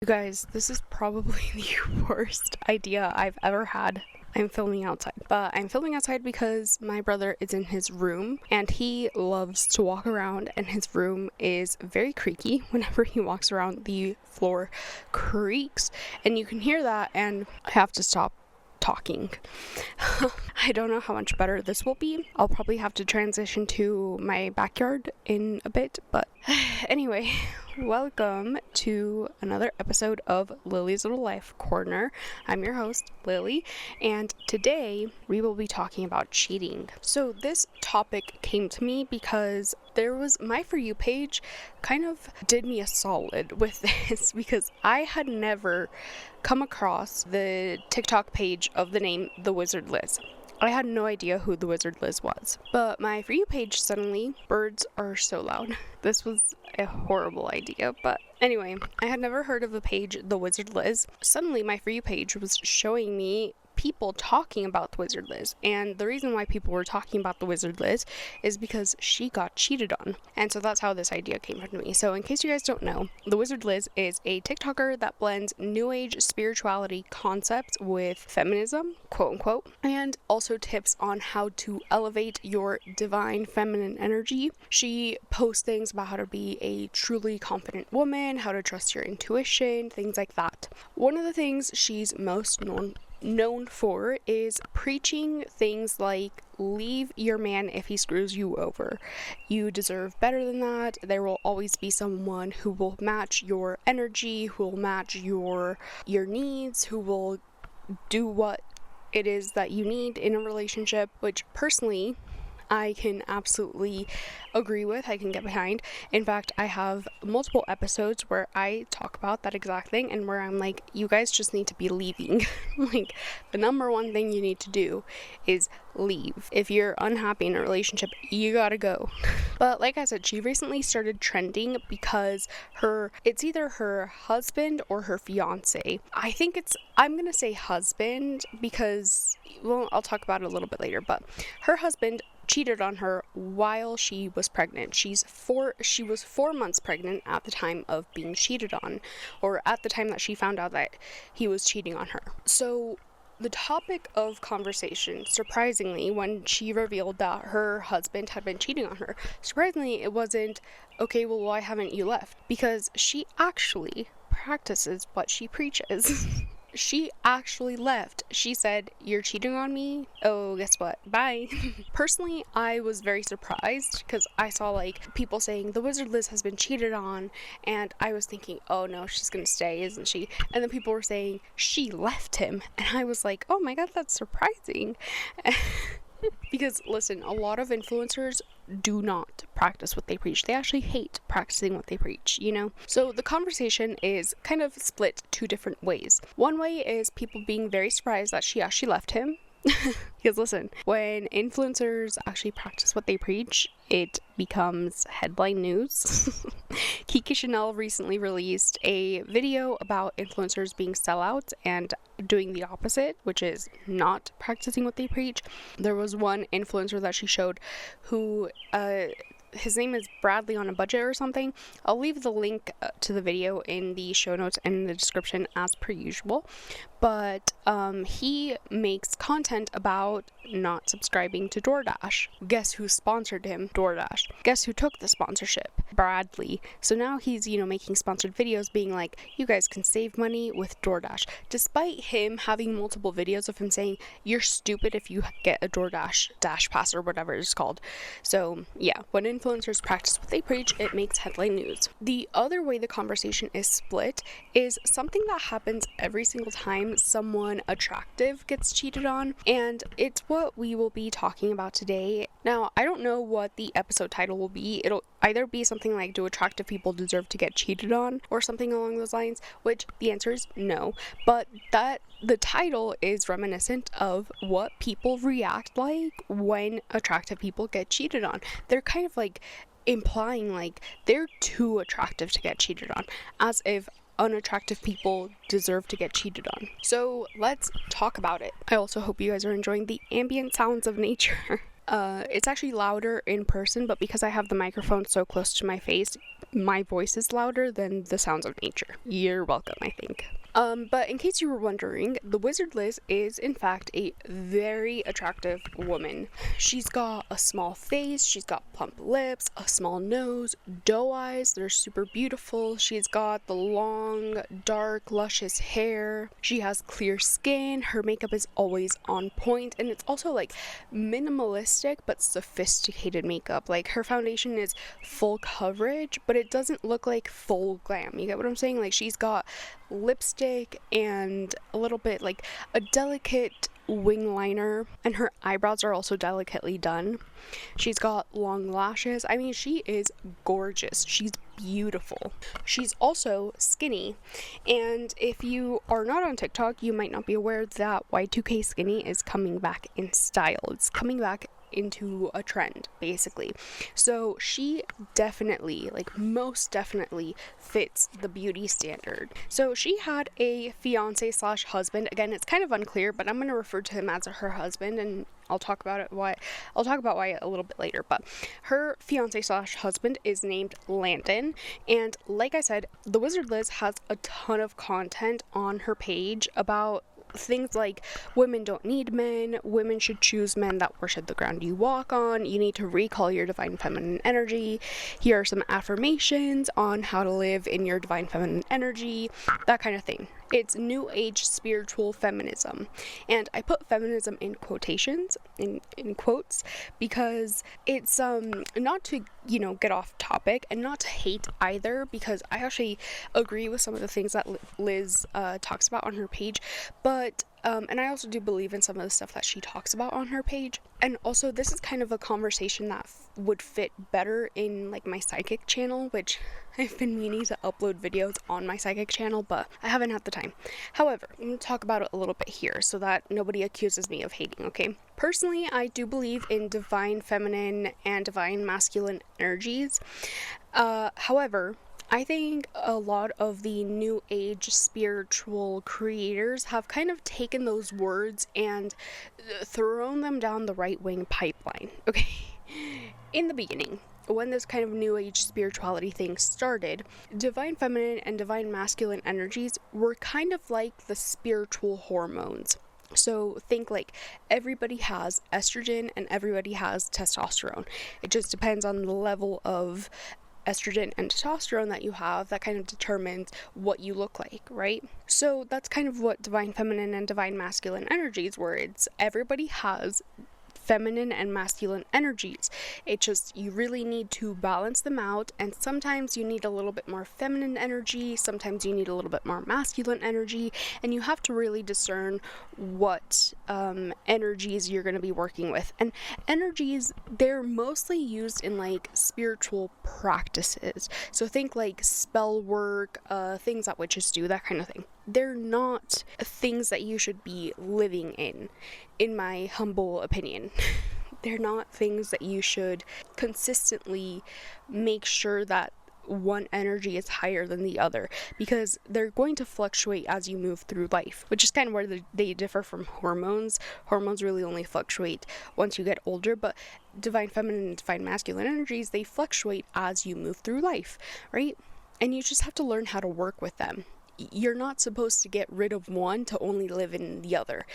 You guys, this is probably the worst idea I've ever had. I'm filming outside, but I'm filming outside because my brother is in his room and he loves to walk around, and his room is very creaky. Whenever he walks around, the floor creaks and you can hear that, and I have to stop talking. I don't know how much better this will be. I'll probably have to transition to my backyard in a bit, but anyway, welcome to another episode of Lily's Little Life Corner. I'm your host, Lily, and today we will be talking about cheating. So this topic came to me because my For You page kind of did me a solid with this because I had never come across the TikTok page of the name The Wizard Liz. I had no idea who the Wizard Liz was, but my For You page suddenly, birds are so loud. This was a horrible idea, but anyway, I had never heard of the page The Wizard Liz. Suddenly my For You page was showing me people talking about the Wizard Liz, and the reason why people were talking about the Wizard Liz is because she got cheated on, and so that's how this idea came to me. So in case you guys don't know, the Wizard Liz is a TikToker that blends new age spirituality concepts with feminism, quote unquote, and also tips on how to elevate your divine feminine energy. She posts things about how to be a truly confident woman, how to trust your intuition, things like that. One of the things she's most known for is preaching things like, leave your man if he screws you over. You deserve better than that. There will always be someone who will match your energy, who will match your needs, who will do what it is that you need in a relationship, which personally I can absolutely agree with, I can get behind. In fact, I have multiple episodes where I talk about that exact thing and where I'm like, you guys just need to be leaving. Like, the number one thing you need to do is leave. If you're unhappy in a relationship, you gotta go. But like I said, she recently started trending because it's either her husband or her fiance. I'm gonna say husband because, well, I'll talk about it a little bit later, but her husband cheated on her while she was pregnant. She was 4 months pregnant at the time of being cheated on, or at the time that she found out that he was cheating on her. So the topic of conversation, surprisingly, when she revealed that her husband had been cheating on her, surprisingly, it wasn't, okay, well, why haven't you left? Because she actually practices what she preaches. She actually left. She said, you're cheating on me? Oh, guess what? Bye. Personally, I was very surprised because I saw like people saying the Wizard Liz has been cheated on, and I was thinking, oh no, she's gonna stay, isn't she? And then people were saying she left him, and I was like, oh my god, that's surprising. Because listen, a lot of influencers do not practice what they preach. They actually hate practicing what they preach, you know? So the conversation is kind of split two different ways. One way is people being very surprised that she actually left him. Because listen, when influencers actually practice what they preach, it becomes headline news. Kiki Chanel recently released a video about influencers being sellouts and doing the opposite, which is not practicing what they preach. There was one influencer that she showed who, his name is Bradley on a Budget or something. I'll leave the link to the video in the show notes and in the description as per usual. But he makes content about not subscribing to DoorDash. Guess who sponsored him? DoorDash. Guess who took the sponsorship? Bradley. So now he's, making sponsored videos being like, you guys can save money with DoorDash. Despite him having multiple videos of him saying, you're stupid if you get a DoorDash Dash Pass or whatever it's called. So yeah, when influencers practice what they preach, it makes headline news. The other way the conversation is split is something that happens every single time someone attractive gets cheated on, and it's what we will be talking about today. Now, I don't know what the episode title will be. It'll either be something like, do attractive people deserve to get cheated on, or something along those lines, which the answer is no, but that the title is reminiscent of what people react like when attractive people get cheated on. They're kind of like implying like they're too attractive to get cheated on, as if unattractive people deserve to get cheated on. So let's talk about it. I also hope you guys are enjoying the ambient sounds of nature. It's actually louder in person, but because I have the microphone so close to my face, my voice is louder than the sounds of nature. You're welcome, I think. But in case you were wondering, the Wizard Liz is in fact a very attractive woman. She's got a small face, she's got plump lips, a small nose, doe eyes, they're super beautiful. She's got the long, dark, luscious hair. She has clear skin, her makeup is always on point, and it's also like minimalistic but sophisticated makeup. Like her foundation is full coverage, but it doesn't look like full glam. You get what I'm saying? Like she's got lipstick and a little bit like a delicate wing liner, and her eyebrows are also delicately done. She's got long lashes. I mean, she is gorgeous. She's beautiful. She's also skinny, and if you are not on TikTok, you might not be aware that Y2K skinny is coming back in style. It's coming back into a trend, basically. So she definitely, like most definitely, fits the beauty standard. So she had a fiance slash husband. Again, it's kind of unclear, but I'm going to refer to him as her husband, and I'll talk about why a little bit later. But her fiance slash husband is named Landon, and like I said, the Wizard Liz has a ton of content on her page about things like women don't need men, women should choose men that worship the ground you walk on, you need to recall your divine feminine energy, here are some affirmations on how to live in your divine feminine energy, that kind of thing. It's new age spiritual feminism, and I put feminism in quotations, in quotes, because it's not to get off topic and not to hate either, because I actually agree with some of the things that Liz talks about on her page, but and I also do believe in some of the stuff that she talks about on her page. And also, this is kind of a conversation that would fit better in like my psychic channel, which I've been meaning to upload videos on my psychic channel, but I haven't had the time. However, I'm going to talk about it a little bit here so that nobody accuses me of hating, okay? Personally, I do believe in divine feminine and divine masculine energies. However, I think a lot of the new age spiritual creators have kind of taken those words and thrown them down the right wing pipeline. Okay, in the beginning, when this kind of new age spirituality thing started, divine feminine and divine masculine energies were kind of like the spiritual hormones. So think like everybody has estrogen and everybody has testosterone. It just depends on the level of estrogen and testosterone that you have that kind of determines what you look like, right? So that's kind of what divine feminine and divine masculine energies were. It's everybody has feminine and masculine energies. It just, you really need to balance them out, and sometimes you need a little bit more feminine energy, sometimes you need a little bit more masculine energy, and you have to really discern what energies you're going to be working with. And energies, they're mostly used in like spiritual practices. So think like spell work, things that witches do, that kind of thing. They're not things that you should be living in my humble opinion. They're not things that you should consistently make sure that one energy is higher than the other, because they're going to fluctuate as you move through life, which is kind of where they differ from hormones. Hormones really only fluctuate once you get older, but divine feminine and divine masculine energies, they fluctuate as you move through life, right? And you just have to learn how to work with them. You're not supposed to get rid of one to only live in the other.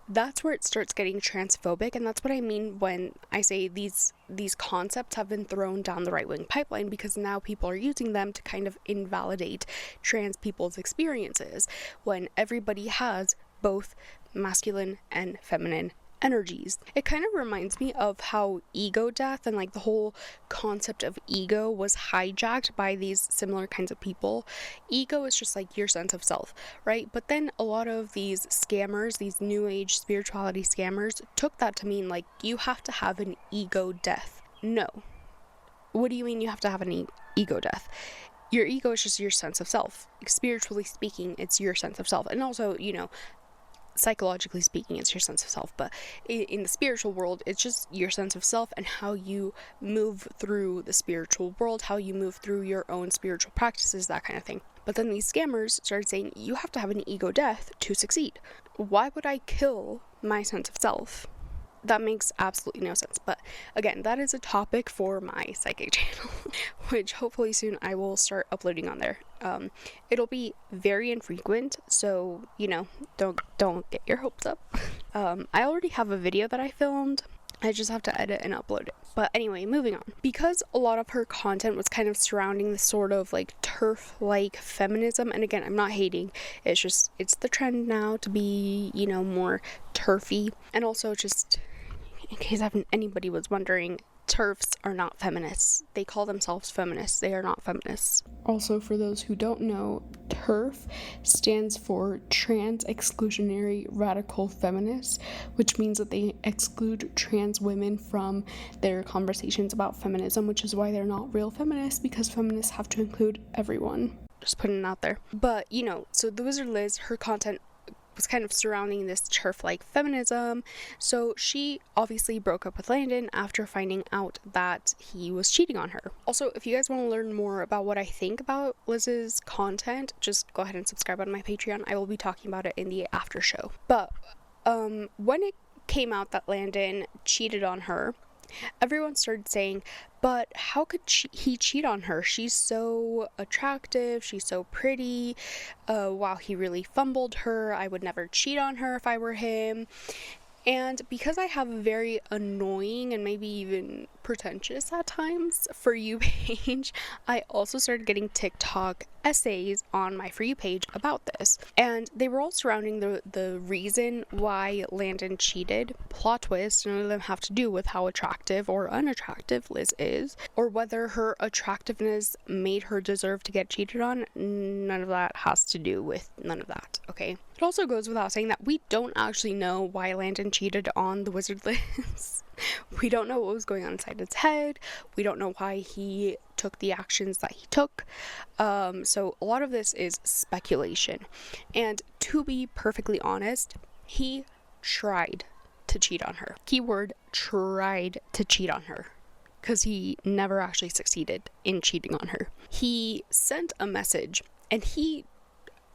That's where it starts getting transphobic, and that's what I mean when I say these concepts have been thrown down the right wing pipeline, because now people are using them to kind of invalidate trans people's experiences when everybody has both masculine and feminine energies. It kind of reminds me of how ego death and like the whole concept of ego was hijacked by these similar kinds of people. Ego is just like your sense of self, right? But then a lot of these scammers, these new age spirituality scammers, took that to mean like you have to have an ego death. No. What do you mean you have to have an ego death? Your ego is just your sense of self. Spiritually speaking, it's your sense of self. And also, psychologically speaking, it's your sense of self, but in the spiritual world, it's just your sense of self and how you move through the spiritual world, how you move through your own spiritual practices, that kind of thing. But then these scammers started saying you have to have an ego death to succeed. Why would I kill my sense of self? That makes absolutely no sense. But again, that is a topic for my psychic channel, which hopefully soon I will start uploading on there. It'll be very infrequent, so don't get your hopes up. I already have a video that I filmed. I just have to edit and upload it. But anyway, moving on. Because a lot of her content was kind of surrounding this sort of like turf-like feminism, and again, I'm not hating, it's the trend now to be, more turfy. And also, just in case anybody was wondering, TERFs are not feminists. They call themselves feminists. They are not feminists. Also, for those who don't know, TERF stands for Trans Exclusionary Radical Feminists, which means that they exclude trans women from their conversations about feminism, which is why they're not real feminists, because feminists have to include everyone. Just putting it out there. But, so the Wizard Liz, her content was kind of surrounding this turf-like feminism. So she obviously broke up with Landon after finding out that he was cheating on her. Also, if you guys want to learn more about what I think about Liz's content, just go ahead and subscribe on my Patreon. I will be talking about it in the after show. But when it came out that Landon cheated on her, everyone started saying, but how could he cheat on her? She's so attractive, she's so pretty, wow, he really fumbled her, I would never cheat on her if I were him. And because I have a very annoying and maybe even pretentious at times For You page, I also started getting TikTok essays on my For You page about this. And they were all surrounding the reason why Landon cheated. Plot twist, none of them have to do with how attractive or unattractive Liz is, or whether her attractiveness made her deserve to get cheated on. None of that has to do with none of that, okay? It also goes without saying that we don't actually know why Landon cheated on the Wizard Liz. We don't know what was going on inside his head. We don't know why he took the actions that he took. So a lot of this is speculation. And to be perfectly honest, he tried to cheat on her. Keyword, tried to cheat on her. Because he never actually succeeded in cheating on her. He sent a message and he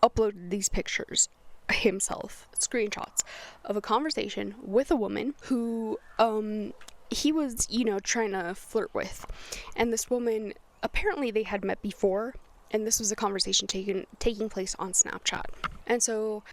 uploaded these pictures himself, screenshots of a conversation with a woman who he was trying to flirt with. And this woman, apparently they had met before, and this was a conversation taking place on Snapchat. And so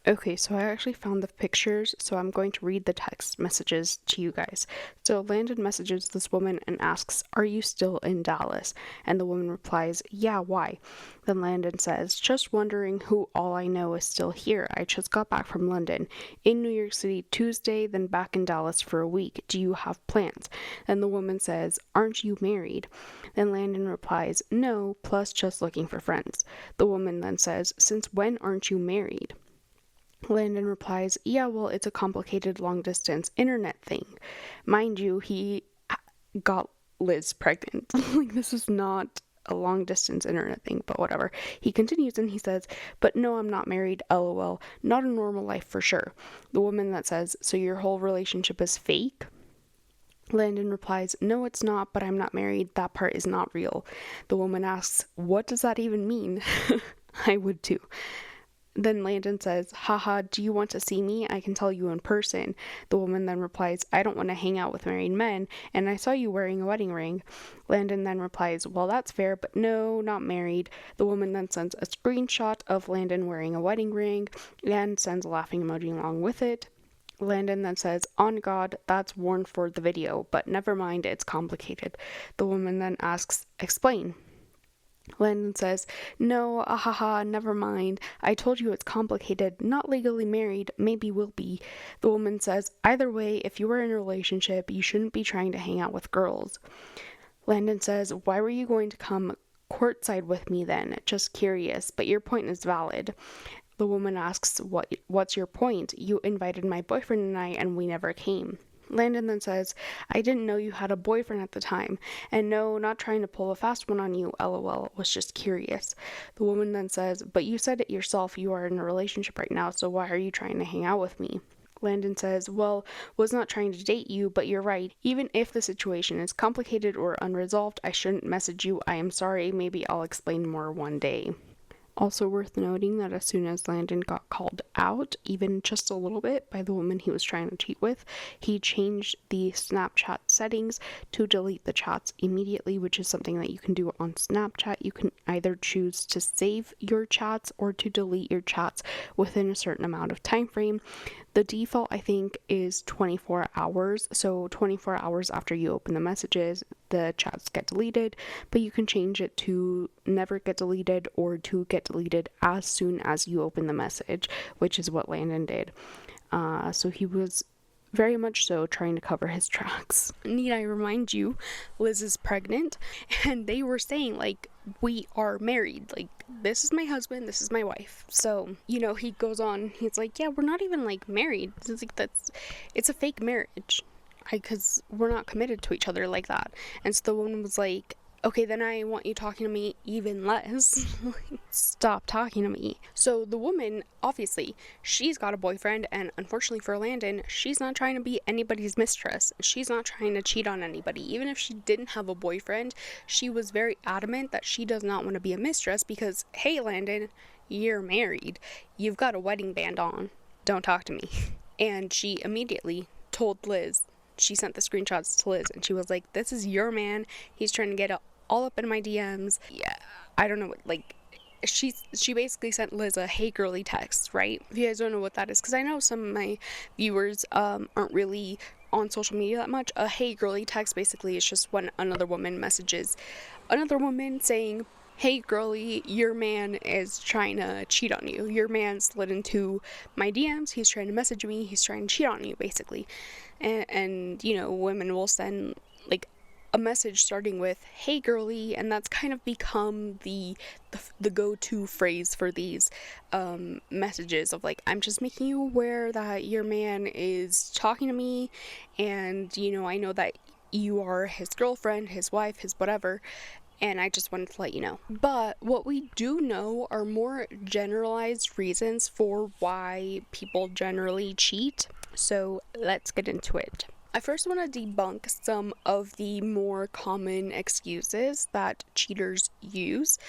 okay, so I actually found the pictures, so I'm going to read the text messages to you guys. So Landon messages this woman and asks, "Are you still in Dallas?" And the woman replies, "Yeah, why?" Then Landon says, "Just wondering who all I know is still here. I just got back from London. In New York City Tuesday, then back in Dallas for a week. Do you have plans?" And the woman says, "Aren't you married?" Then Landon replies, "No, plus just looking for friends." The woman then says, "Since when aren't you married?" Landon replies, "Yeah, well, it's a complicated long-distance internet thing." Mind you, he got Liz pregnant. Like, this is not a long-distance internet thing, but whatever. He continues and he says, "But no, I'm not married, lol. Not a normal life for sure." The woman that says, "So your whole relationship is fake?" Landon replies, "No, it's not, but I'm not married. That part is not real." The woman asks, "What does that even mean?" I would too. Then Landon says, "Haha, do you want to see me? I can tell you in person." The woman then replies, "I don't want to hang out with married men, and I saw you wearing a wedding ring." Landon then replies, "Well, that's fair, but no, not married." The woman then sends a screenshot of Landon wearing a wedding ring and sends a laughing emoji along with it. Landon then says, "On God, that's worn for the video, but never mind, it's complicated." The woman then asks, "Explain." Landon says, "No, ahaha, never mind. I told you it's complicated. Not legally married, maybe will be." The woman says, "Either way, if you were in a relationship, you shouldn't be trying to hang out with girls." Landon says, "Why were you going to come courtside with me then? Just curious, but your point is valid." The woman asks, What's your point? You invited my boyfriend and I, and we never came." Landon then says, "I didn't know you had a boyfriend at the time. And no, not trying to pull a fast one on you, lol, was just curious." The woman then says, "But you said it yourself, you are in a relationship right now, so why are you trying to hang out with me?" Landon says, "Well, was not trying to date you, but you're right. Even if the situation is complicated or unresolved, I shouldn't message you. I am sorry, maybe I'll explain more one day." Also worth noting that as soon as Landon got called out, even just a little bit, by the woman he was trying to cheat with, he changed the Snapchat settings to delete the chats immediately, which is something that you can do on Snapchat. You can either choose to save your chats or to delete your chats within a certain amount of time frame. The default, I think, is 24 hours. So 24 hours after you open the messages, the chats get deleted, but you can change it to never get deleted or to get deleted as soon as you open the message, which is what Landon did. So he was very much so trying to cover his tracks. Need I remind you, Liz is pregnant, and they were saying, like, we are married. Like, this is my husband, this is my wife. So, you know, he goes on, he's like, yeah, we're not even, like, married. It's like, it's a fake marriage. Because we're not committed to each other like that. And so the woman was like, okay, then I want you talking to me even less. Stop talking to me. So the woman, obviously, she's got a boyfriend, and unfortunately for Landon, she's not trying to be anybody's mistress. She's not trying to cheat on anybody. Even if she didn't have a boyfriend, she was very adamant that she does not want to be a mistress because, hey, Landon, you're married. You've got a wedding band on. Don't talk to me. And she immediately told Liz, she sent the screenshots to Liz, and she was like, this is your man. He's trying to get all up in my DMs. Yeah, I don't know what, like, she basically sent Liz a hey girly text, right? If you guys don't know what that is, because I know some of my viewers aren't really on social media that much. A hey girly text basically is just when another woman messages another woman saying, hey girly, your man is trying to cheat on you. Your man slid into my DMs. He's trying to message me. He's trying to cheat on you, basically. And you know, women will send like a message starting with hey girly, and that's kind of become the go-to phrase for these messages of like, I'm just making you aware that your man is talking to me, and you know, I know that you are his girlfriend, his wife, his whatever, and I just wanted to let you know. But what we do know are more generalized reasons for why people generally cheat. So let's get into it. I first want to debunk some of the more common excuses that cheaters use,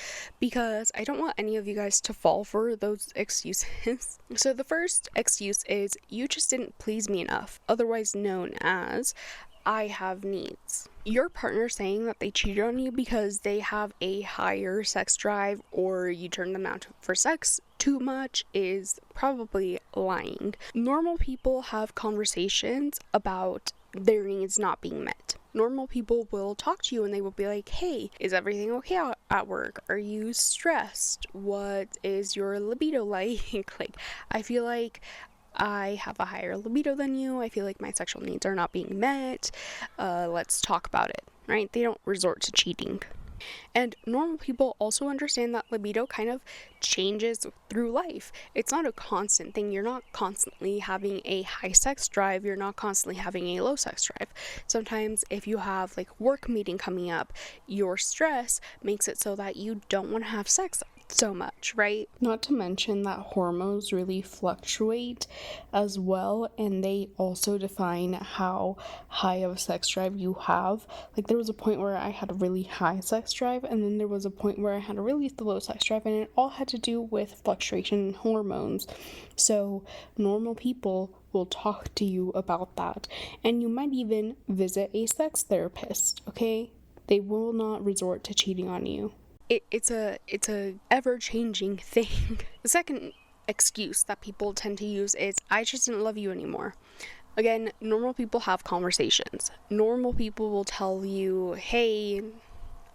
because I don't want any of you guys to fall for those excuses. So the first excuse is, you just didn't please me enough, otherwise known as, I have needs. Your partner saying that they cheated on you because they have a higher sex drive or you turn them out for sex too much is probably lying. Normal people have conversations about their needs not being met. Normal people will talk to you and they will be like, hey, is everything okay at work? Are you stressed? What is your libido like? Like, I feel like I have a higher libido than you. I feel like my sexual needs are not being met. Let's talk about it, right? They don't resort to cheating. And normal people also understand that libido kind of changes through life. It's not a constant thing. You're not constantly having a high sex drive. You're not constantly having a low sex drive. Sometimes if you have like work meeting coming up, your stress makes it so that you don't want to have sex so much, right? Not to mention that hormones really fluctuate as well, and they also define how high of a sex drive you have. Like, there was a point where I had a really high sex drive, and then there was a point where I had a really low sex drive, and it all had to do with fluctuation in hormones. So normal people will talk to you about that, and you might even visit a sex therapist, okay? They will not resort to cheating on you. It's a ever-changing thing. The second excuse that people tend to use is, I just didn't love you anymore. Again, normal people have conversations. Normal people will tell you, hey,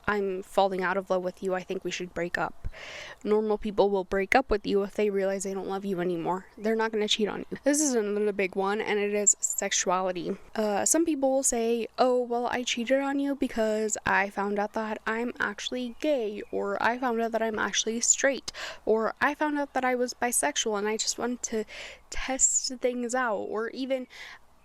I'm falling out of love with you. I think we should break up. Normal people will break up with you if they realize they don't love you anymore. They're not going to cheat on you. This is another big one, and it is sexuality. Some people will say, oh, well, I cheated on you because I found out that I'm actually gay, or I found out that I'm actually straight, or I found out that I was bisexual and I just wanted to test things out, or even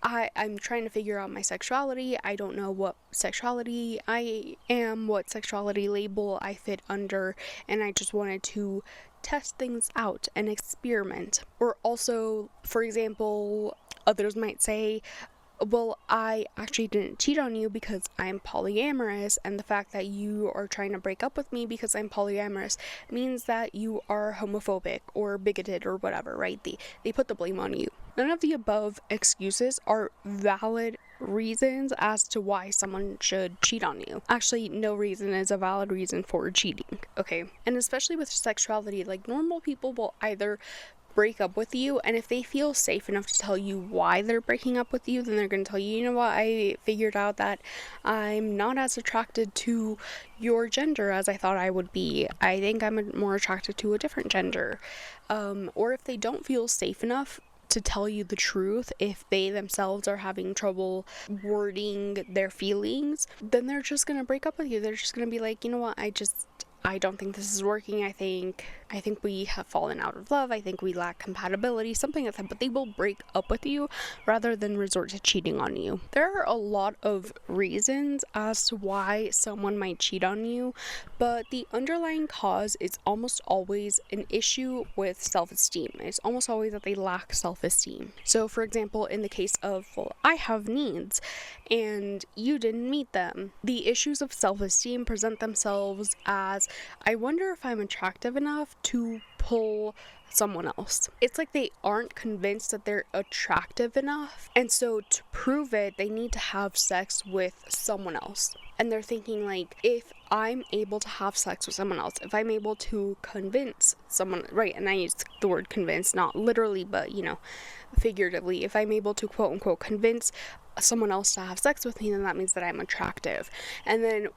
I'm trying to figure out my sexuality. I don't know what sexuality I am, what sexuality label I fit under, and I just wanted to test things out and experiment. Or also, for example, others might say, well, I actually didn't cheat on you because I'm polyamorous, and the fact that you are trying to break up with me because I'm polyamorous means that you are homophobic or bigoted or whatever, right? They put the blame on you. None of the above excuses are valid reasons as to why someone should cheat on you. Actually, no reason is a valid reason for cheating, okay? And especially with sexuality, like, normal people will either break up with you, and if they feel safe enough to tell you why they're breaking up with you, then they're going to tell you, you know what, I figured out that I'm not as attracted to your gender as I thought I would be. I think I'm more attracted to a different gender. Or if they don't feel safe enough to tell you the truth, if they themselves are having trouble wording their feelings, then they're just gonna break up with you. They're just gonna be like, you know what, I don't think this is working. I think we have fallen out of love. I think we lack compatibility, something like that. But they will break up with you rather than resort to cheating on you. There are a lot of reasons as to why someone might cheat on you, but the underlying cause is almost always an issue with self-esteem. It's almost always that they lack self-esteem. So, for example, in the case of, well, I have needs and you didn't meet them, the issues of self-esteem present themselves as, I wonder if I'm attractive enough to pull someone else. It's like they aren't convinced that they're attractive enough, and so to prove it, they need to have sex with someone else. And they're thinking, like, if I'm able to have sex with someone else, if I'm able to convince someone, right, and I use the word convince, not literally, but, you know, figuratively, if I'm able to quote unquote convince someone else to have sex with me, then that means that I'm attractive. And then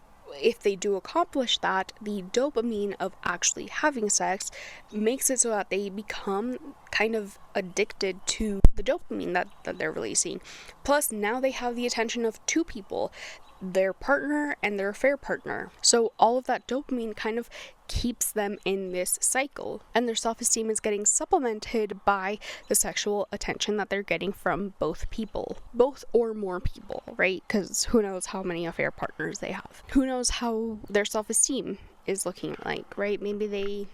if they do accomplish that, the dopamine of actually having sex makes it so that they become kind of addicted to the dopamine that they're releasing. Plus, now they have the attention of two people, their partner and their affair partner. So all of that dopamine kind of keeps them in this cycle, and their self-esteem is getting supplemented by the sexual attention that they're getting from both people, both or more people, right? Because who knows how many affair partners they have, who knows how their self-esteem is looking like, right? Maybe they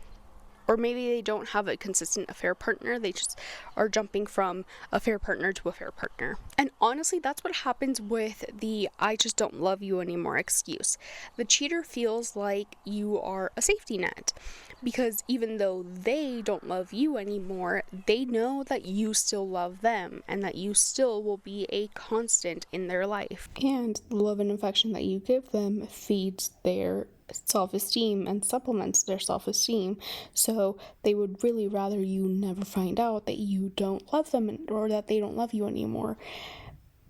don't have a consistent affair partner. They just are jumping from affair partner to affair partner. And honestly, that's what happens with the I just don't love you anymore excuse. The cheater feels like you are a safety net, because even though they don't love you anymore, they know that you still love them and that you still will be a constant in their life. And the love and affection that you give them feeds their self-esteem and supplements their self-esteem. So they would really rather you never find out that you don't love them or that they don't love you anymore.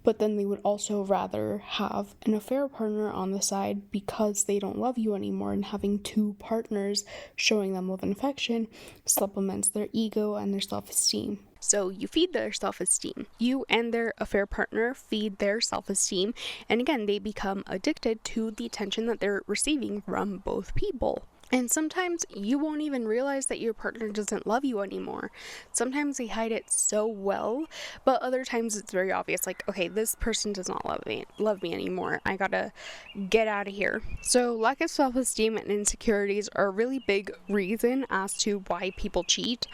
But then they would also rather have an affair partner on the side because they don't love you anymore, and having two partners showing them love and affection supplements their ego and their self-esteem. So you feed their self-esteem. You and their affair partner feed their self-esteem, and again, they become addicted to the attention that they're receiving from both people. And sometimes you won't even realize that your partner doesn't love you anymore. Sometimes they hide it so well, but other times it's very obvious, like, okay, this person does not love me anymore. I gotta get out of here. So lack of self-esteem and insecurities are a really big reason as to why people cheat.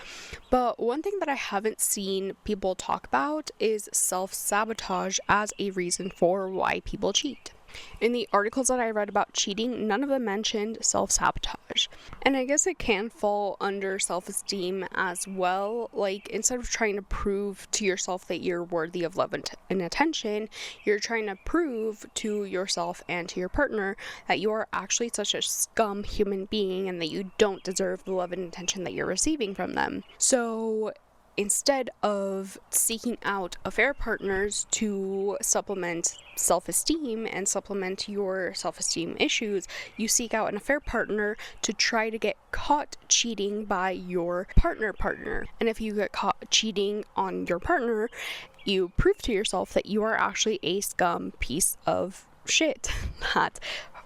But one thing that I haven't seen people talk about is self-sabotage as a reason for why people cheat. In the articles that I read about cheating, none of them mentioned self-sabotage. And I guess it can fall under self-esteem as well. Like, instead of trying to prove to yourself that you're worthy of love and attention, you're trying to prove to yourself and to your partner that you are actually such a scum human being and that you don't deserve the love and attention that you're receiving from them. So instead of seeking out affair partners to supplement self-esteem and supplement your self-esteem issues, you seek out an affair partner to try to get caught cheating by your partner. And if you get caught cheating on your partner, you prove to yourself that you are actually a scum piece of shit that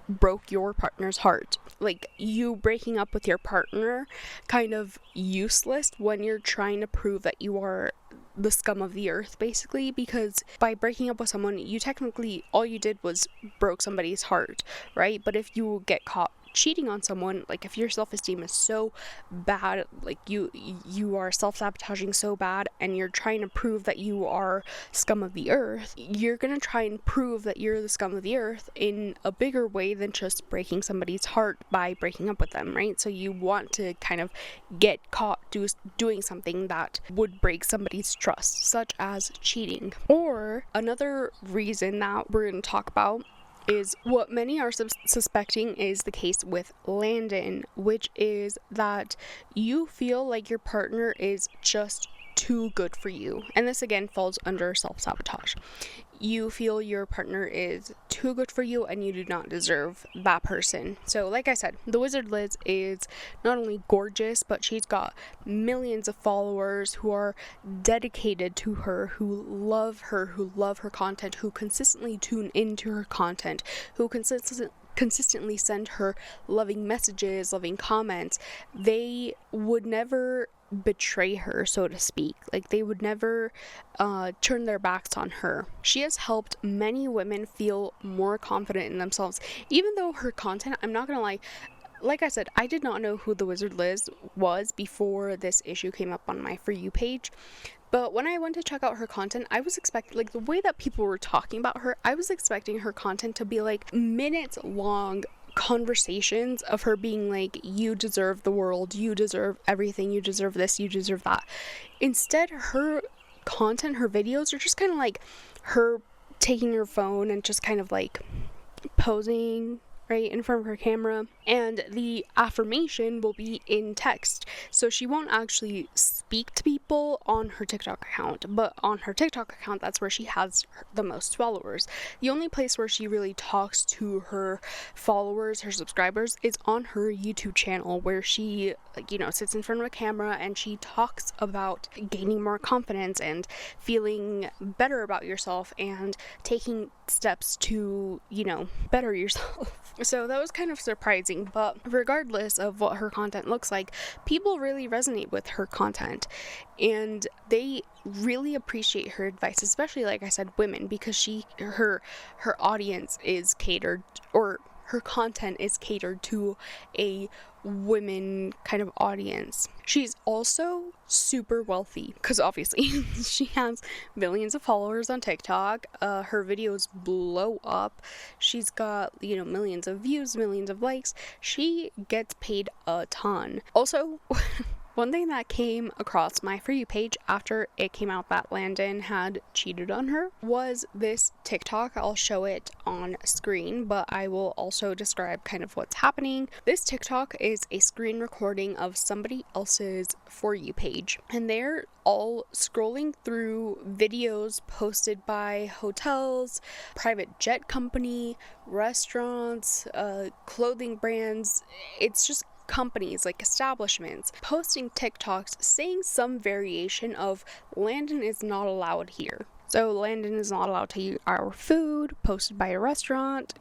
broke your partner's heart. Like, you breaking up with your partner kind of useless when you're trying to prove that you are the scum of the earth, basically, because by breaking up with someone, you technically, all you did was broke somebody's heart, right? But if you get caught cheating on someone, like if your self-esteem is so bad, like you are self-sabotaging so bad, and you're trying to prove that you are scum of the earth, you're gonna try and prove that you're the scum of the earth in a bigger way than just breaking somebody's heart by breaking up with them, right? So you want to kind of get caught doing something that would break somebody's trust, such as cheating. Or another reason that we're going to talk about is what many are suspecting is the case with Landon, which is that you feel like your partner is just too good for you. And this again falls under self-sabotage. You feel your partner is too good for you and you do not deserve that person. So like I said, the Wizard Liz is not only gorgeous, but she's got millions of followers who are dedicated to her, who love her content, who consistently tune into her content, who consistently send her loving messages, loving comments. They would never betray her, so to speak. Like, they would never turn their backs on her. She has helped many women feel more confident in themselves, even though her content, I'm not gonna lie, like I said, I did not know who the Wizard Liz was before this issue came up on my For You page. But when I went to check out her content, I was expecting, like, the way that people were talking about her, I was expecting her content to be like minutes long conversations of her being like, you deserve the world, you deserve everything, you deserve this, you deserve that. Instead, her content, her videos are just kind of like her taking her phone and just kind of like posing right in front of her camera, and the affirmation will be in text, so she won't actually speak to people on her TikTok account. But on her TikTok account, that's where she has the most followers. The only place where she really talks to her followers, her subscribers, is on her YouTube channel, where she, like, you know, sits in front of a camera and she talks about gaining more confidence and feeling better about yourself and taking steps to, you know, better yourself. So that was kind of surprising, but regardless of what her content looks like, people really resonate with her content and they really appreciate her advice, especially, like I said, women, because her audience is catered, or her content is catered to a women kind of audience. She's also super wealthy because obviously she has millions of followers on TikTok. Her videos blow up. She's got, you know, millions of views, millions of likes. She gets paid a ton. Also, one thing that came across my For You page after it came out that Landon had cheated on her was this TikTok. I'll show it on screen, but I will also describe kind of what's happening. This TikTok is a screen recording of somebody else's For You page, and they're all scrolling through videos posted by hotels, private jet company, restaurants, clothing brands. It's just companies, like establishments, posting TikToks saying some variation of Landon is not allowed here. So Landon is not allowed to eat our food, posted by a restaurant.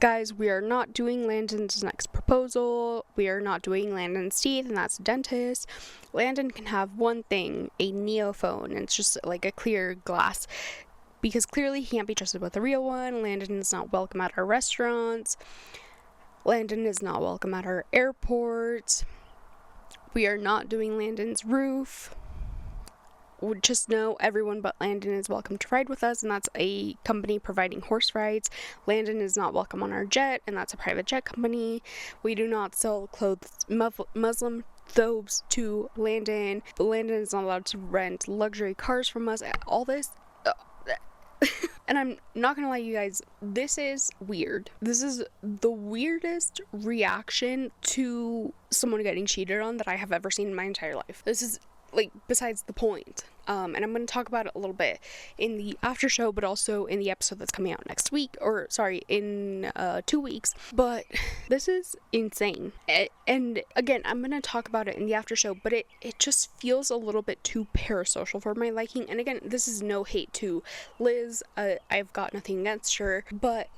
Guys, we are not doing Landon's next proposal. We are not doing Landon's teeth, and that's a dentist. Landon can have one thing, a neophone, and it's just like a clear glass, because clearly he can't be trusted with a real one. Landon is not welcome at our restaurants. Landon is not welcome at our airport. We are not doing Landon's roof. Just know everyone but Landon is welcome to ride with us, and that's a company providing horse rides. Landon is not welcome on our jet, and that's a private jet company. We do not sell Muslim thobes to Landon. But Landon is not allowed to rent luxury cars from us. All this. And I'm not gonna lie, you guys, this is weird. This is the weirdest reaction to someone getting cheated on that I have ever seen in my entire life. This is, like, besides the point. And I'm going to talk about it a little bit in the after show, but also in the episode that's coming out next week, in 2 weeks. But this is insane. And again, I'm going to talk about it in the after show, but it just feels a little bit too parasocial for my liking. And again, this is no hate to Liz. I've got nothing against her, but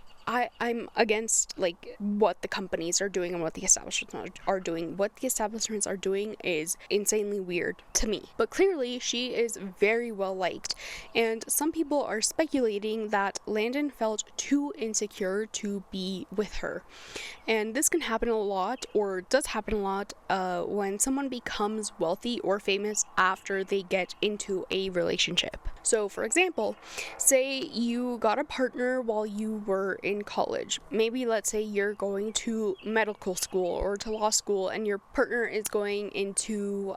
I'm against like what the companies are doing and what the establishments are doing. What the establishments are doing is insanely weird to me. But clearly she is very well liked, and some people are speculating that Landon felt too insecure to be with her. And this can happen a lot, or does happen a lot, when someone becomes wealthy or famous after they get into a relationship. So, for example, say you got a partner while you were in college. Maybe let's say you're going to medical school or to law school, and your partner is going into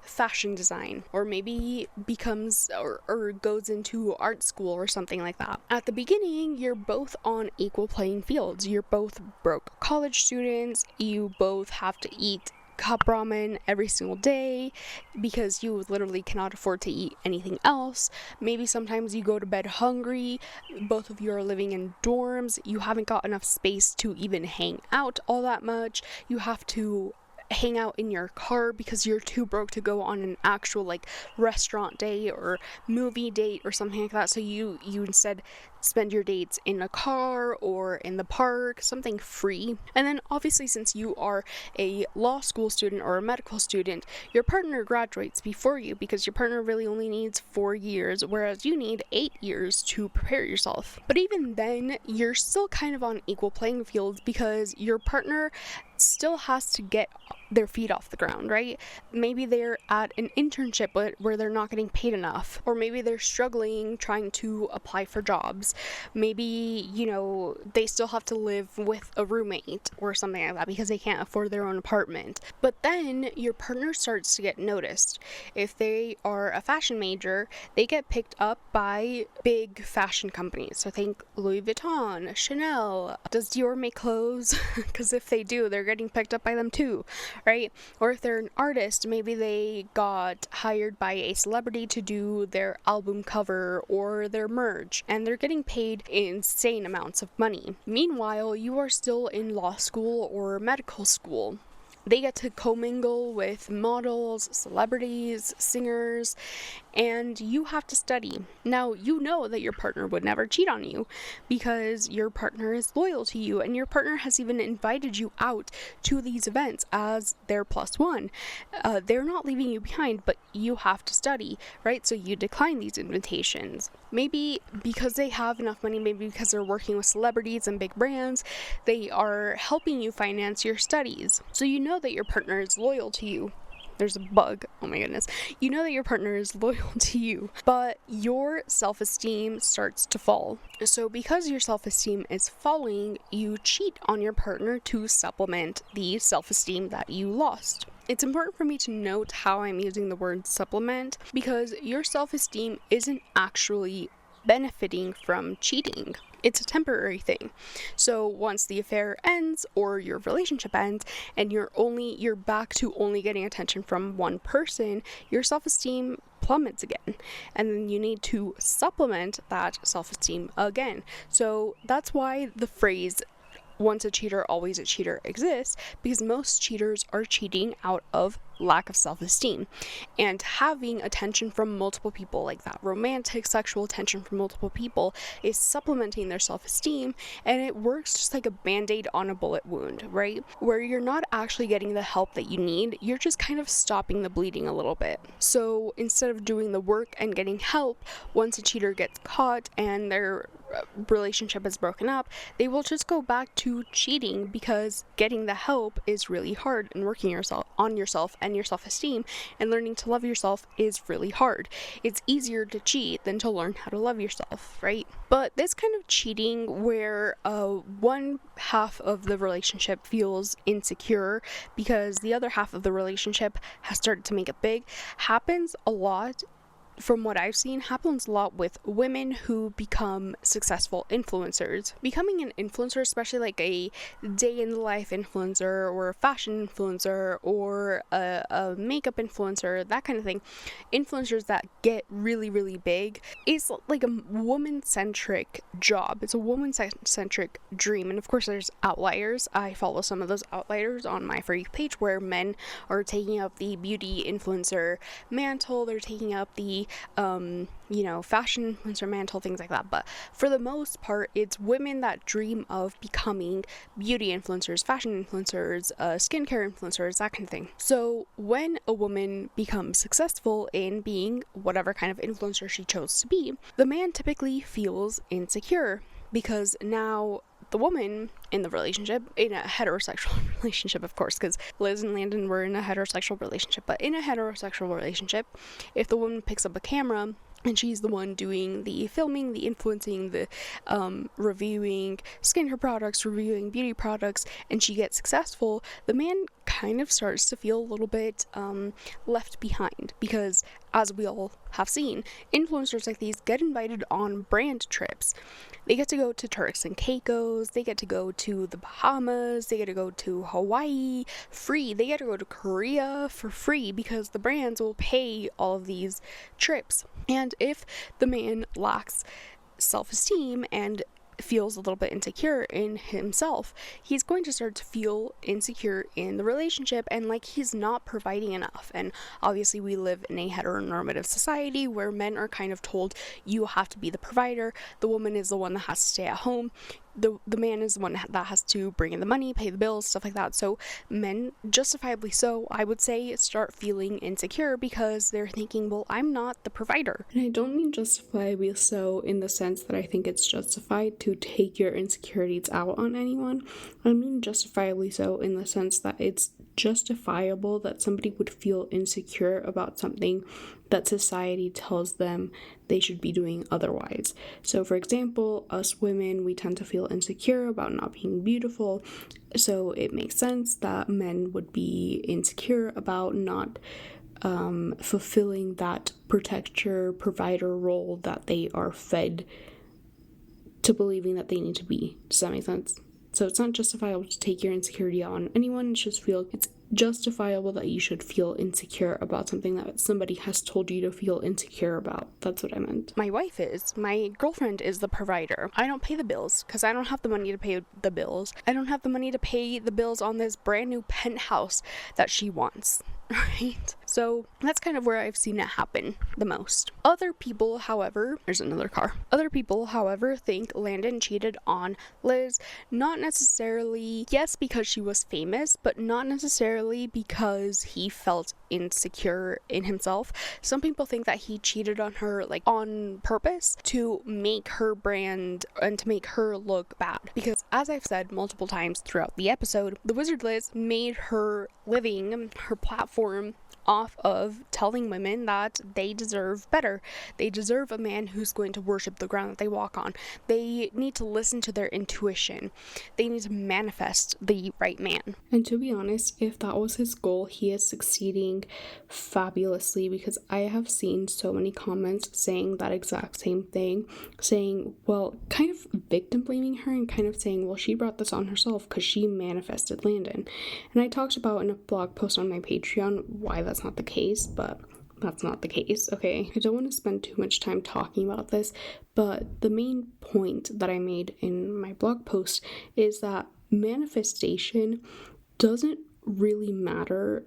fashion design, or maybe becomes or goes into art school or something like that. At the beginning, you're both on equal playing fields. You're both broke college students. You both have to eat cup ramen every single day because you literally cannot afford to eat anything else. Maybe sometimes you go to bed hungry. Both of you are living in dorms. You haven't got enough space to even hang out all that much. You have to hang out in your car because you're too broke to go on an actual like restaurant date or movie date or something like that. So you instead spend your dates in a car or in the park, something free. And then obviously, since you are a law school student or a medical student, your partner graduates before you because your partner really only needs 4 years, whereas you need 8 years to prepare yourself. But even then, you're still kind of on equal playing fields because your partner still has to get their feet off the ground, right? Maybe they're at an internship where they're not getting paid enough, or maybe they're struggling trying to apply for jobs. Maybe, they still have to live with a roommate or something like that because they can't afford their own apartment. But then your partner starts to get noticed. If they are a fashion major, they get picked up by big fashion companies. So think Louis Vuitton, Chanel. Does Dior make clothes? Because if they do, they're getting picked up by them too, right? Or if they're an artist, maybe they got hired by a celebrity to do their album cover or their merch, and they're getting paid insane amounts of money. Meanwhile, you are still in law school or medical school. They get to commingle with models, celebrities, singers, and you have to study. Now, you know that your partner would never cheat on you because your partner is loyal to you, and your partner has even invited you out to these events as their plus one. They're not leaving you behind, but you have to study, right? So you decline these invitations. Maybe because they have enough money, maybe because they're working with celebrities and big brands, they are helping you finance your studies. So you know that your partner is loyal to you. There's a bug. Oh my goodness. You know that your partner is loyal to you, but your self-esteem starts to fall. So because your self-esteem is falling, you cheat on your partner to supplement the self-esteem that you lost. It's important for me to note how I'm using the word supplement because your self-esteem isn't actually benefiting from cheating. It's a temporary thing. So once the affair ends or your relationship ends and you're back to only getting attention from one person, your self-esteem plummets again, and then you need to supplement that self-esteem again. So that's why the phrase once a cheater, always a cheater exists, because most cheaters are cheating out of lack of self-esteem and having attention from multiple people, like that romantic sexual attention from multiple people, is supplementing their self-esteem, and it works just like a band-aid on a bullet wound, right? Where you're not actually getting the help that you need, you're just kind of stopping the bleeding a little bit. So instead of doing the work and getting help, once a cheater gets caught and their relationship is broken up, they will just go back to cheating because getting the help is really hard, and working on yourself and your self-esteem and learning to love yourself is really hard. It's easier to cheat than to learn how to love yourself, right? But this kind of cheating where one half of the relationship feels insecure because the other half of the relationship has started to make it big happens a lot. From what I've seen, happens a lot with women who become successful influencers. Becoming an influencer, especially like a day in the life influencer or a fashion influencer or a makeup influencer, that kind of thing, influencers that get really, really big, is like a woman-centric job. It's a woman-centric dream. And of course, there's outliers. I follow some of those outliers on my For You page where men are taking up the beauty influencer mantle. They're taking up the be, fashion influencer, mantle, things like that. But for the most part, it's women that dream of becoming beauty influencers, fashion influencers, skincare influencers, that kind of thing. So when a woman becomes successful in being whatever kind of influencer she chose to be, the man typically feels insecure because now the woman in the relationship, in a heterosexual relationship, of course, because Liz and Landon were in a heterosexual relationship, but in a heterosexual relationship, if the woman picks up a camera and she's the one doing the filming, the influencing, the reviewing skincare products, reviewing beauty products, and she gets successful, the man kind of starts to feel a little bit left behind, because as we all have seen, influencers like these get invited on brand trips. They get to go to Turks and Caicos, they get to go to the Bahamas, they get to go to Hawaii free, they get to go to Korea for free because the brands will pay all of these trips. And if the man lacks self-esteem and feels a little bit insecure in himself, he's going to start to feel insecure in the relationship and like he's not providing enough. And obviously we live in a heteronormative society where men are kind of told you have to be the provider, the woman is the one that has to stay at home, the man is the one that has to bring in the money, pay the bills, stuff like that. So men, justifiably so, I would say, start feeling insecure because they're thinking, well, I'm not the provider. And I don't mean justifiably so in the sense that I think it's justified to take your insecurities out on anyone. I mean justifiably so in the sense that it's justifiable that somebody would feel insecure about something that society tells them they should be doing otherwise. So for example, us women, we tend to feel insecure about not being beautiful, so it makes sense that men would be insecure about not fulfilling that protector, provider role that they are fed to believing that they need to be. Does that make sense? So it's not justifiable to take your insecurity on anyone. It's justifiable that you should feel insecure about something that somebody has told you to feel insecure about. That's what I meant. My girlfriend is the provider. I don't pay the bills because I don't have the money to pay the bills. I don't have the money to pay the bills on this brand new penthouse that she wants. Right? So that's kind of where I've seen it happen the most. Other people, however, there's another car. Other people, however, think Landon cheated on Liz, not necessarily, yes, because she was famous, but not necessarily because he felt insecure in himself. Some people think that he cheated on her, like, on purpose to make her brand and to make her look bad. Because, as I've said multiple times throughout the episode, the Wizard Liz made her living, her platform, off of telling women that they deserve better. They deserve a man who's going to worship the ground that they walk on. They need to listen to their intuition. They need to manifest the right man. And to be honest, if that was his goal, he is succeeding fabulously, because I have seen so many comments saying that exact same thing, saying, well, kind of victim blaming her and kind of saying, well, she brought this on herself because she manifested Landon. And I talked about in a blog post on my Patreon why that's not the case, but that's not the case, okay? I don't want to spend too much time talking about this, but the main point that I made in my blog post is that manifestation doesn't really matter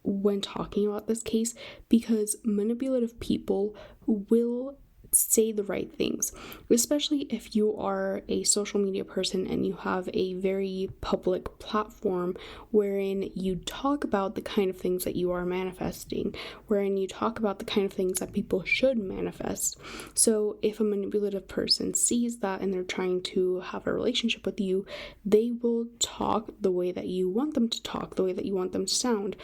when talking about this case, because manipulative people will say the right things, especially if you are a social media person and you have a very public platform wherein you talk about the kind of things that you are manifesting, wherein you talk about the kind of things that people should manifest. So if a manipulative person sees that and they're trying to have a relationship with you, they will talk the way that you want them to talk, the way that you want them to sound.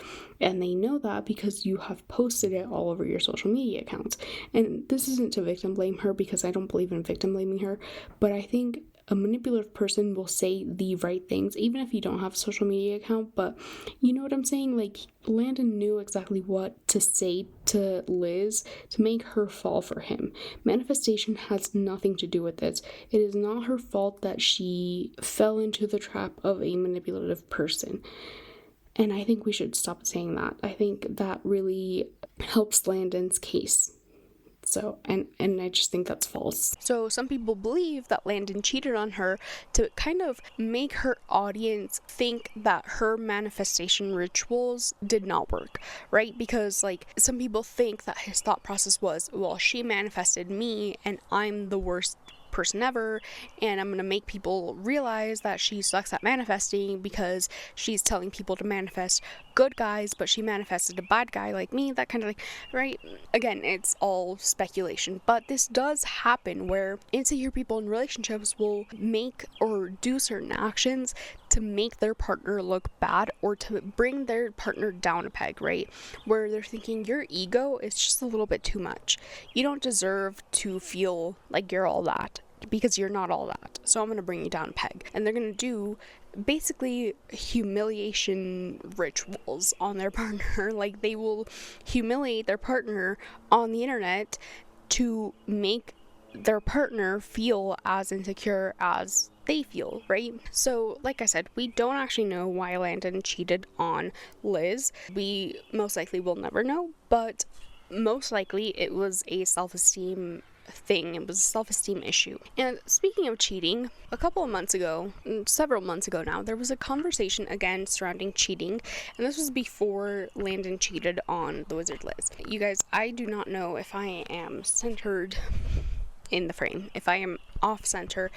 And they know that because you have posted it all over your social media accounts. And this isn't to victim blame her, because I don't believe in victim blaming her, but I think a manipulative person will say the right things, even if you don't have a social media account. But you know what I'm saying? Like, Landon knew exactly what to say to Liz to make her fall for him. Manifestation has nothing to do with this. It is not her fault that she fell into the trap of a manipulative person. And I think we should stop saying that. I think that really helps Landon's case. So, and I just think that's false. So some people believe that Landon cheated on her to kind of make her audience think that her manifestation rituals did not work, right? Because like some people think that his thought process was, well, she manifested me and I'm the worst person ever, and I'm gonna make people realize that she sucks at manifesting because she's telling people to manifest good guys, but she manifested a bad guy like me, that kind of thing, right? Again, it's all speculation, but this does happen where insecure people in relationships will make or do certain actions to make their partner look bad or to bring their partner down a peg, right? Where they're thinking your ego is just a little bit too much. You don't deserve to feel like you're all that because you're not all that. So I'm going to bring you down a peg. And they're going to do basically humiliation rituals on their partner. Like they will humiliate their partner on the internet to make their partner feel as insecure as they feel, right? So like I said, we don't actually know why Landon cheated on Liz. We most likely will never know, but most likely it was a self-esteem thing. It was a self-esteem issue. And speaking of cheating, a couple of months ago, several months ago now, there was a conversation again surrounding cheating, and this was before Landon cheated on the Wizard Liz. You guys, I do not know if I am centered in the frame. If I am off center,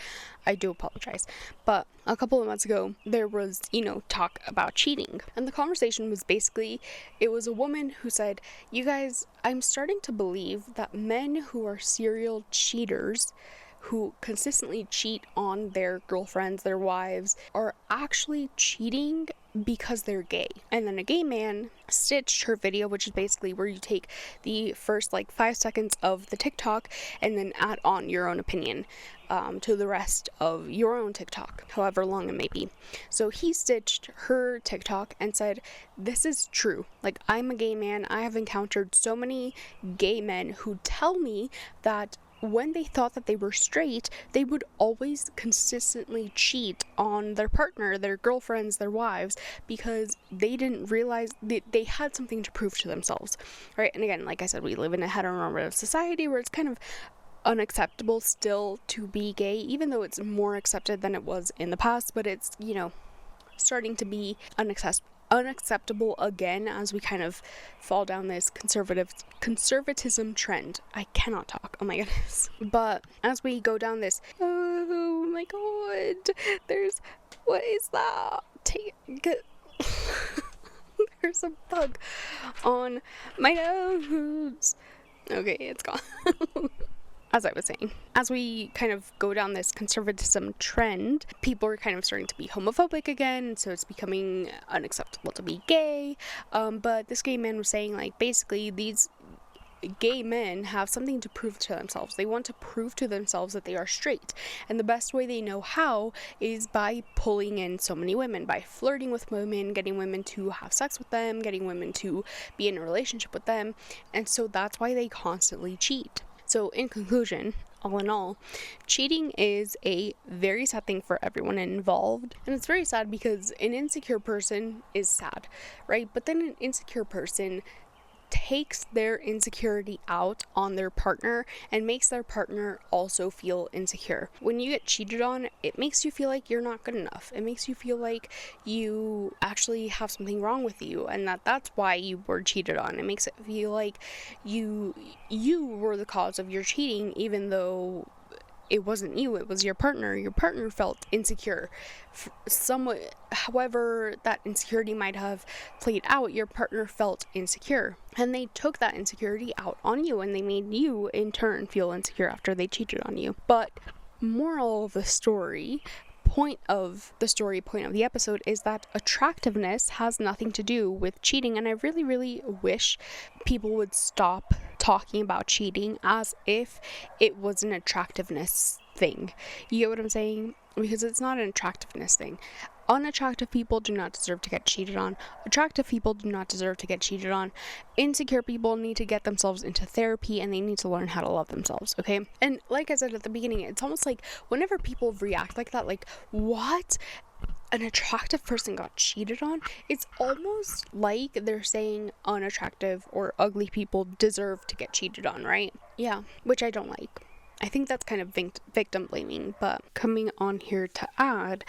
I do apologize. But a couple of months ago, there was, talk about cheating. And the conversation was basically, it was a woman who said, you guys, I'm starting to believe that men who are serial cheaters, who consistently cheat on their girlfriends, their wives, are actually cheating because they're gay. And then a gay man stitched her video, which is basically where you take the first 5 seconds of the TikTok and then add on your own opinion to the rest of your own TikTok, however long it may be. So he stitched her TikTok and said, this is true. I'm a gay man. I have encountered so many gay men who tell me that when they thought that they were straight, they would always consistently cheat on their partner, their girlfriends, their wives, because they didn't realize they had something to prove to themselves, right? And again, like I said, we live in a heteronormative society where it's kind of unacceptable still to be gay, even though it's more accepted than it was in the past, but it's, starting to be unacceptable again as we kind of fall down this conservatism trend. I cannot talk. Oh my goodness. But as we go down this, oh my god, what is that? There's a bug on my nose. Okay, it's gone. As I was saying, as we kind of go down this conservatism trend, people are kind of starting to be homophobic again, so it's becoming unacceptable to be gay. But this gay man was saying, basically, these gay men have something to prove to themselves. They want to prove to themselves that they are straight. And the best way they know how is by pulling in so many women, by flirting with women, getting women to have sex with them, getting women to be in a relationship with them. And so that's why they constantly cheat. So in conclusion, all in all, cheating is a very sad thing for everyone involved. And it's very sad because an insecure person is sad, right? But then an insecure person takes their insecurity out on their partner and makes their partner also feel insecure. When you get cheated on, it makes you feel like you're not good enough. It makes you feel like you actually have something wrong with you and that's why you were cheated on. It makes it feel like you were the cause of your cheating, even though it wasn't you, it was your partner. Your partner felt insecure. Somewhat, however that insecurity might have played out, your partner felt insecure. And they took that insecurity out on you, and they made you, in turn, feel insecure after they cheated on you. But moral of the story, point of the episode is that attractiveness has nothing to do with cheating. And I really, really wish people would stop talking about cheating as if it was an attractiveness thing. You get what I'm saying? Because it's not an attractiveness thing. Unattractive people do not deserve to get cheated on. Attractive people do not deserve to get cheated on. Insecure people need to get themselves into therapy and they need to learn how to love themselves, okay? And like I said at the beginning, it's almost like whenever people react like that, what? an attractive person got cheated on, it's almost like they're saying unattractive or ugly people deserve to get cheated on, right? Yeah, which I don't like. I think that's kind of victim blaming, but coming on here to add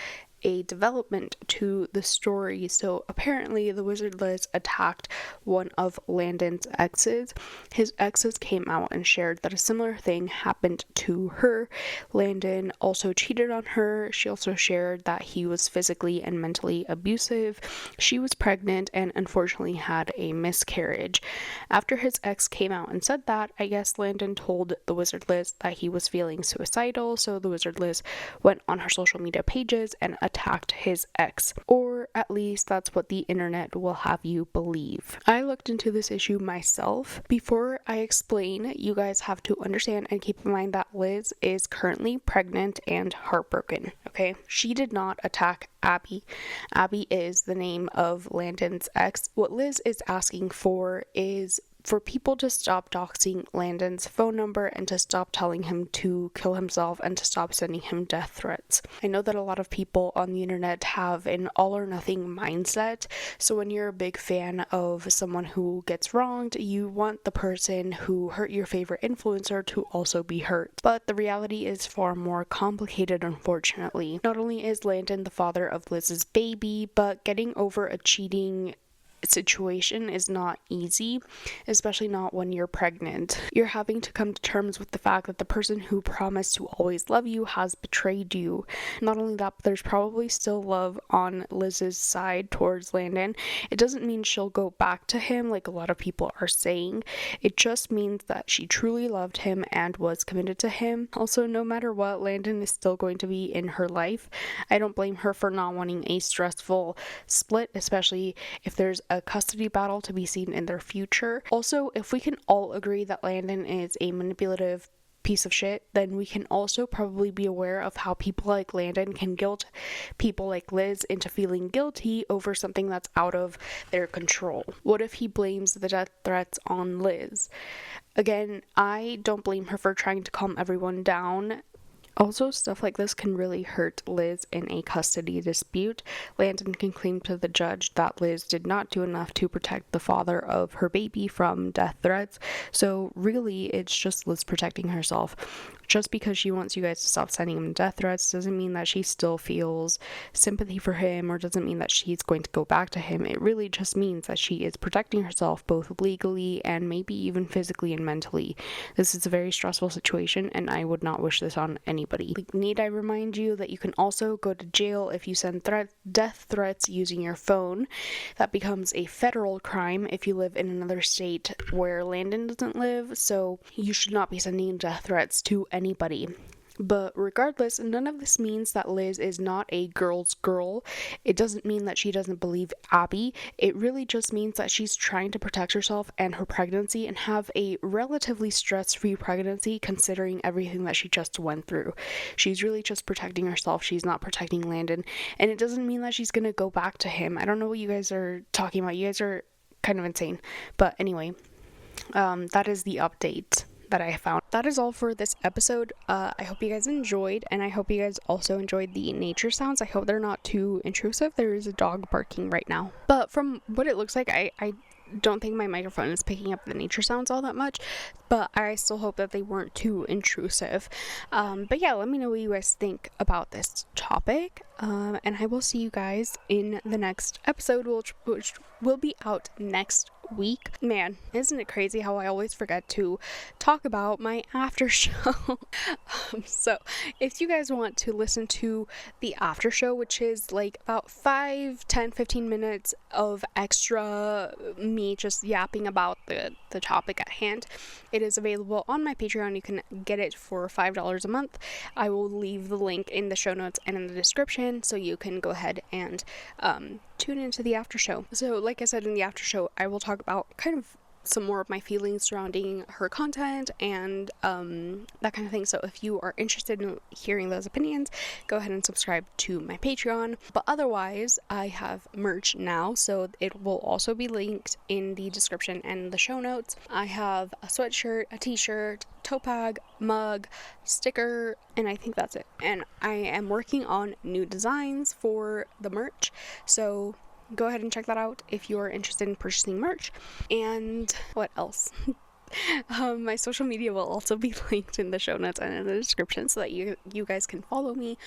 a development to the story. So apparently the wizard Liz attacked one of Landon's exes. His exes came out and shared that a similar thing happened to her. Landon also cheated on her. She also shared that he was physically and mentally abusive. She was pregnant and unfortunately had a miscarriage. After his ex came out and said that, I guess Landon told the wizard Liz that he was feeling suicidal, so the wizard Liz went on her social media pages and attacked his ex, or at least that's what the internet will have you believe. I looked into this issue myself. Before I explain, you guys have to understand and keep in mind that Liz is currently pregnant and heartbroken, okay? She did not attack Abby. Abby is the name of Landon's ex. What Liz is asking for is for people to stop doxing Landon's phone number and to stop telling him to kill himself and to stop sending him death threats. I know that a lot of people on the internet have an all or nothing mindset, so when you're a big fan of someone who gets wronged, you want the person who hurt your favorite influencer to also be hurt. But the reality is far more complicated, unfortunately. Not only is Landon the father of Liz's baby, but getting over a cheating situation is not easy, especially not when you're pregnant. You're having to come to terms with the fact that the person who promised to always love you has betrayed you. Not only that, but there's probably still love on Liz's side towards Landon. It doesn't mean she'll go back to him like a lot of people are saying. It just means that she truly loved him and was committed to him. Also, no matter what, Landon is still going to be in her life. I don't blame her for not wanting a stressful split, especially if there's a custody battle to be seen in their future. Also, if we can all agree that Landon is a manipulative piece of shit, then we can also probably be aware of how people like Landon can guilt people like Liz into feeling guilty over something that's out of their control. What if he blames the death threats on Liz? Again, I don't blame her for trying to calm everyone down. Also, stuff like this can really hurt Liz in a custody dispute. Landon can claim to the judge that Liz did not do enough to protect the father of her baby from death threats. So really, it's just Liz protecting herself. Just because she wants you guys to stop sending him death threats doesn't mean that she still feels sympathy for him, or doesn't mean that she's going to go back to him. It really just means that she is protecting herself both legally and maybe even physically and mentally. This is a very stressful situation, and I would not wish this on anybody. Need I remind you that you can also go to jail if you send death threats using your phone. That becomes a federal crime if you live in another state where Landon doesn't live, so you should not be sending death threats to anybody. But regardless, none of this means that Liz is not a girl's girl. It doesn't mean that she doesn't believe Abby. It really just means that she's trying to protect herself and her pregnancy and have a relatively stress-free pregnancy considering everything that she just went through. She's really just protecting herself. She's not protecting Landon. And it doesn't mean that she's going to go back to him. I don't know what you guys are talking about. You guys are kind of insane. But anyway, that is the update that I found. That is all for this episode. I hope you guys enjoyed, and I hope you guys also enjoyed the nature sounds. I hope they're not too intrusive. There is a dog barking right now, but from what it looks like, I don't think my microphone is picking up the nature sounds all that much, but I still hope that they weren't too intrusive. But yeah, let me know what you guys think about this topic, and I will see you guys in the next episode, which will be out next week. Man, isn't it crazy how I always forget to talk about my after show? So if you guys want to listen to the after show, which is like about 5, 10, 15 minutes of extra me just yapping about the topic at hand, it is available on my Patreon. You can get it for $5 a month. I will leave the link in the show notes and in the description, so you can go ahead and tune into the after show. So like I said, in the after show, I will talk about kind of some more of my feelings surrounding her content and that kind of thing. So if you are interested in hearing those opinions, go ahead and subscribe to my Patreon. But otherwise, I have merch now, so it will also be linked in the description and the show notes. I have a sweatshirt, a t-shirt, tote bag, mug, sticker, and I think that's it. And I am working on new designs for the merch, so go ahead and check that out if you're interested in purchasing merch. And what else? My social media will also be linked in the show notes and in the description, so that you guys can follow me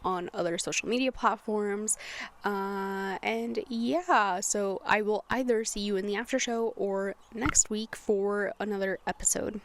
on other social media platforms. And yeah, so I will either see you in the after show or next week for another episode.